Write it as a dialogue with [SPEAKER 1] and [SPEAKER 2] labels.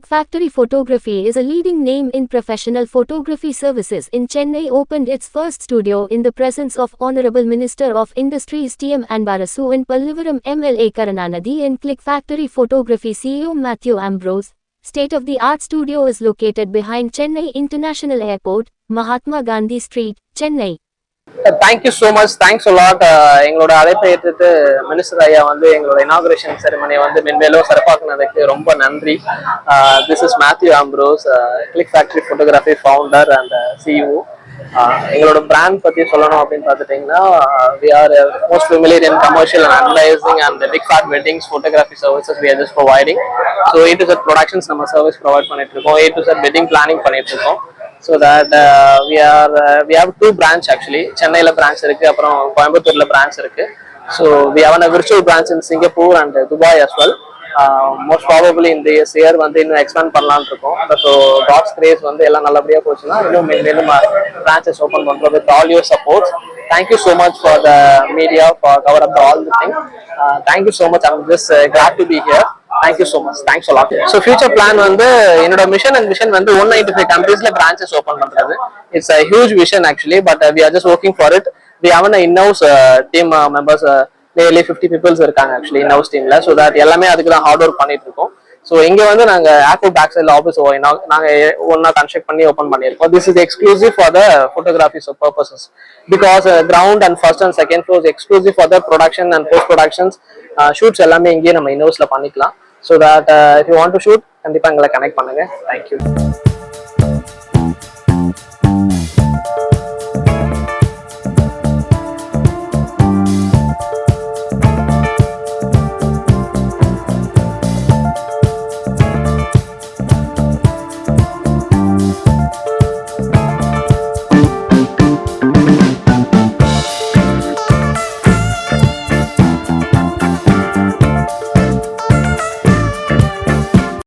[SPEAKER 1] Click Factory Photography is a leading name in professional photography services in Chennai. Opened its first studio in the presence of Honorable Minister of Industries T.M. Anbarasu in Pallavaram MLA Karananadi and Click Factory Photography CEO Matthew Ambrose. State-of-the-art studio is located behind Chennai International Airport, Mahatma Gandhi Street, Chennai.
[SPEAKER 2] Thank you so much. Thanks a lot. எங்களோட அழைப்பை ஏற்றுட்டு minister ஐயா வந்து எங்களோட inauguration செரிமனியை வந்து மென்மேலும் சிறப்பாக்குனதுக்கு ரொம்ப நன்றி. This is Matthew Ambrose, click factory photography founder and CEO. எங்களோட பிராண்ட் பற்றி சொல்லணும் அப்படின்னு பார்த்துட்டிங்கன்னா, we are most familiar in commercial and advertising and the big fat weddings photography services we are just providing. So A to Z productions நம்ம service provide பண்ணிட்டு இருக்கோம். A to Z wedding planning பண்ணிட்டு இருக்கோம். So that we have two branch actually. சென்னையில branch இருக்கு, அப்புறம் கோயம்புத்தூர்ல branch இருக்கு. So we have a virtual branch in Singapore and Dubai as well. Most probably in this year வந்து இன்னும் expand பண்ணலாம்னு இருக்கோம். ஸோ டாக்ஸ் கிரேஸ் வந்து எல்லாம் நல்லபடியா போச்சுன்னா இன்னும் மேலும் பிரான்ச்சஸ் ஓப்பன் பண்றோம் with all your support. Thank you so much for the media for cover up all the things. Thank you so much. I'm just glad to be here. Thank you so much. Thanks a lot. So future plan வந்து என்னோட mission and vision வந்து 195 countries branches open பண்றது. It's a huge vision actually, but we are just working for it. We have an in-house team members, nearly 50 people இருக்காங்க actually in-house teamல. So that எல்லாமே அதுக்கு தான் hard work பண்ணிட்டு இருக்கோம். So இங்கே வந்து நாங்கள் ஏர்போர்ட் பேக் சைடில் ஆஃபீஸ் நாங்கள் ஒன்றா கன்ஸ்ட்ரக்ட் பண்ணி ஓப்பன் பண்ணியிருக்கோம். This is exclusive for the photography purposes, because ground and first and second floor exclusive for the production and post productions shoots எல்லாமே இங்கேயே நம்ம இன்ஹவுஸில் பண்ணிக்கலாம். So that if you want to shoot கண்டிப்பாக எங்களை connect பண்ணுங்கள். Thank you.